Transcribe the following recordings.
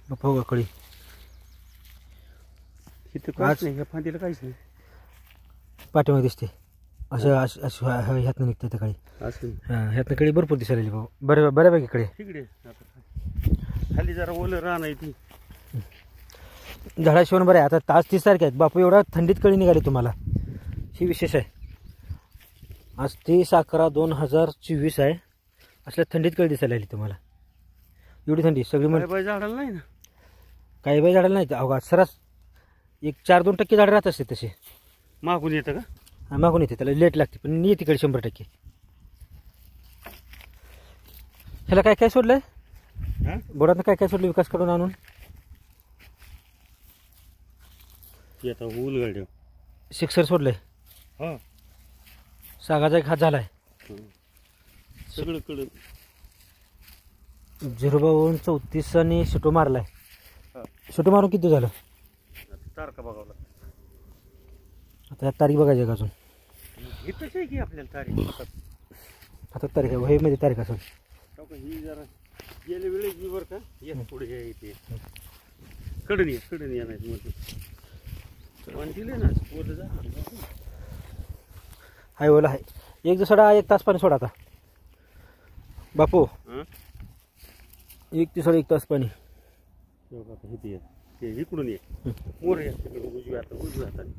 बापू कळी इथं काहीच नाही, ह्या फांदीला काहीच नाही. पाठीमध्ये दिसते असं ह्यातनं निघते त्या कळी. असं ह्यातनं कळी भरपूर दिसायला भाऊ. बऱ्यापैकी कळी तिकडे खाली जरा ओलं रान आहे ती. झाडाशिवाय बरं आहे. आता तास 30 तारखे आहेत बापू, एवढा थंडीत कळी निघाली तुम्हाला, ही विशेष आहे. आज 30/11/2024 आहे. असल्या थंडीत कळी दिसायला लागली तुम्हाला. एवढी थंडी सगळी बाई झाडाला नाही ना, काही बाई झाडाला नाही. अवघा सरास एक 4-2% झाडं राहत असते तसे. मागून येतं का? हा मागून येते, त्याला लेट लागते पण येते कळी 100%. ह्याला काय काय सोडलंय बोर्डातनं, काय काय सोडलं विकास कडून आणून? आता उलगड्या शिक्सर सोडलंय. हा सागाचा एक हात झालाय. सगळं कडं 0-34 आणि सुटो मारलाय. सुटो मारून किती झालं? तारखा बघावं लागतं. आता यात तारीख बघायची का अजून? इथंच आहे की आपल्याला तारीख. आता तारीख आहे हे मध्ये तारीख असेल. ही जरा गेल्या वेळेस मी बरं का येत पुढे हे इथे कडून ये नाही मग पाणी दिले ना पोरं जा हाय ओला आहे. एक दिवसाडा 1 तास पाणी सोडा आता बापू. 1 दिवसाडा 1 तास पाणी. इथे ये ते इकडून ये मोर ये तिकडे उजव्या हाताने.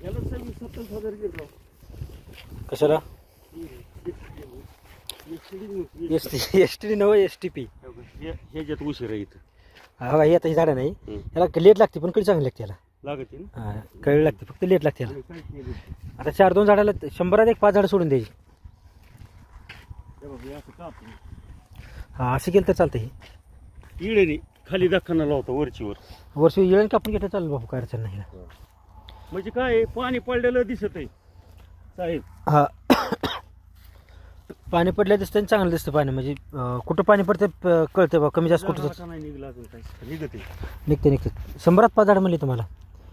याला 27,000 गेलो. कशाला? एसटी नव STP ह्याच्यात उशीर आहे इथं. हा हे आता ही झाडं नाही, याला लेट लागते पण कळी चांगली लागते. याला लागते ना, हा कळी लागते फक्त लेट लागते याला. आता 4-2 झाडाला 100 एक 5 झाडं सोडून द्यायची. हा असं केलं तर चालतं. हे इळेने खाली दाखवणं लावतो वरचीवर. वर्षी येळण का आपण घेता चालेल बापू, काय अडचण नाही. म्हणजे काय पाणी पडलेलं दिसत आहे साहेब. हा पाणी पडलं दिसतं चांगलं दिसतं पाणी. म्हणजे कुठं पाणी पडते कळते बा, कमी जास्त कुठं नाही निघला अजून काय निघते. निघते 100 5 झाडं म्हणली तुम्हाला.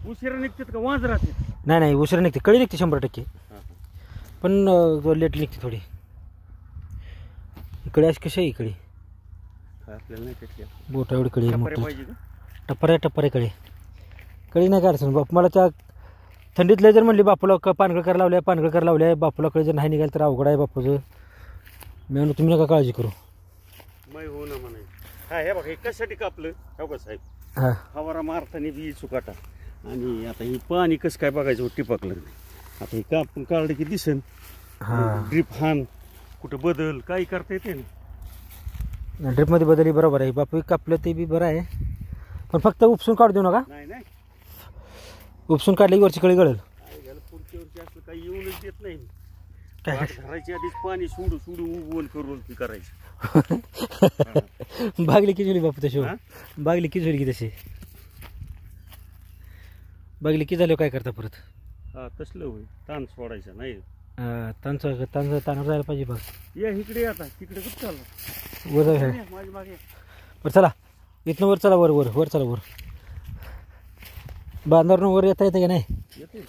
उशिरा निघतात का वाज राहते? नाही उशिरा निघते, कळी निघते 100%. पण लेट निघते थोडी. इकडे अशी कशी आहे इकडे आपल्याला नाही त्याची बोटा एवढी कळी पाहिजे का? टप्पर आहे कळी नाही काय अडचण बापू. मला त्या थंडीतले जर म्हणली बापूला पानगळ करायला लावल्या बापूला कळी जर नाही निघाल तर अवघड आहे बापूचं. मी म्हणून तुम्ही नका काळजी करू. मै हो ना म्हणाय. हा हे बघा हे कशासाठी कापलं हो का साहेब? हा फवारा मारताना बी सुकाटा आणि आता ही पाणी कसं काय बघायचं टिपकलं नाही. आता हे कापून काढलं की दिसेल. हा ड्रीप हान कुठं बदल काही करता येते ना. ड्रिपमध्ये बदली बरोबर आहे बापू. कापलं ते बी बरं आहे पण फक्त उपसून काढू देऊ नका. नाही उपसून काढलं की वरची कळी गळेल. पुढच्या वर्षी असलं काही येऊनच देत नाही. काय धरायच्या आधीच पाणी सोडू उगवण करून ती करायची. बागली की झाली बापू तशी? बागली की झाली की तशी? बागली की झालं काय करता परत? हा तसलं होईल. ताण सोडायचा नाही. ताण जायला पाहिजे बघ. या इकडे आता तिकडे कुठं चाललं? वर आहे माझी मागे. बरं चला इथनं वर चला. वर चला. वर बांधावरून वर येता येतं का नाही? येते.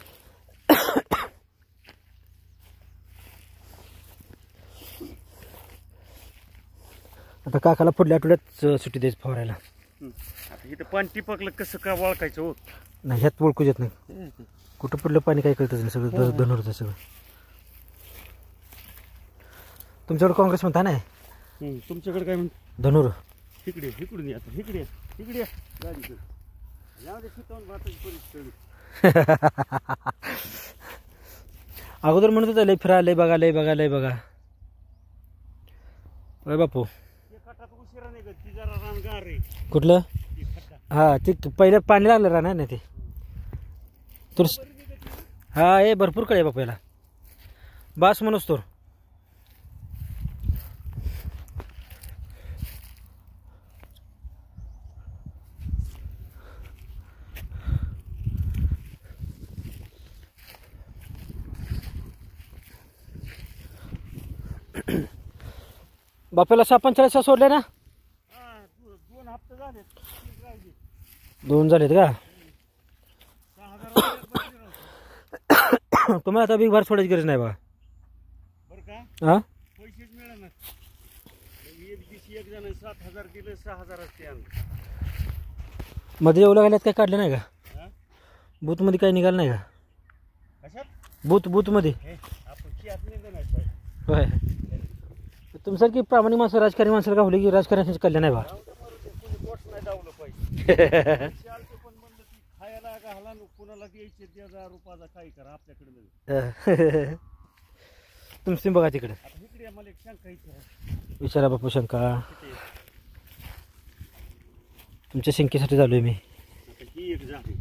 आता काकाला पुढल्या आठवड्यात सुट्टी द्यायची फवारायला. आता इथं पाणी टिपकलं कसं का वळखायचं हो? नाही ह्यात ओळखूच येत नाही. कुठं पडलं पाणी काय कळतच नाही. सगळं धनुरचं सगळं. तुमच्याकडे काँग्रेस म्हणता नाही? तुमच्याकडे काय म्हणतो? धनुर. इकडून या आता. इकडे या गाडीकडे. अगोदर म्हणत होतं लय फिरा लय बघा. अरे बापू कुठलं? हा ते पहिलं पाणी लागलं राहणार नाही ते तर. हा हे भरपूर कळे बापू याला. बास म्हणूस तर. बापेला 45 सोडले ना? 2 हप्ते झाले. 2 झालेत का? तुम्हाला आता बिग बार सोडायची गरज नाही बघा. बरं का? हा पैसेच मिळणार. एक जण 7,000 दिलं, 6,000 ते आणलं. मध्ये येऊ लागल्यात काय काढलं नाही का? हा? बूथमध्ये काही निघालं नाही का? कशात बूथमध्ये हे आपण की आत निघलं नाही साहेब. होय. तुमच्यासारखी प्रामाणिक माणसं राजकारणी माणसाला गावली की राजकारण्याचं कल्याण आहे बा. जाऊ दे मरू दे, कोणी बोट नाही दावलं पाहिजे. चालते पण म्हणलं ती खायला घाला न कुणाला द्यायचे 10,000 काही करा आपल्याकडे नाही. तुमची बघा तिकडे. आता इकडे मला एक शंका विचारा. विचारा बापू शंका. किती? तुमच्या शंकेसाठी चालू आहे मी. आता ही एक झाली.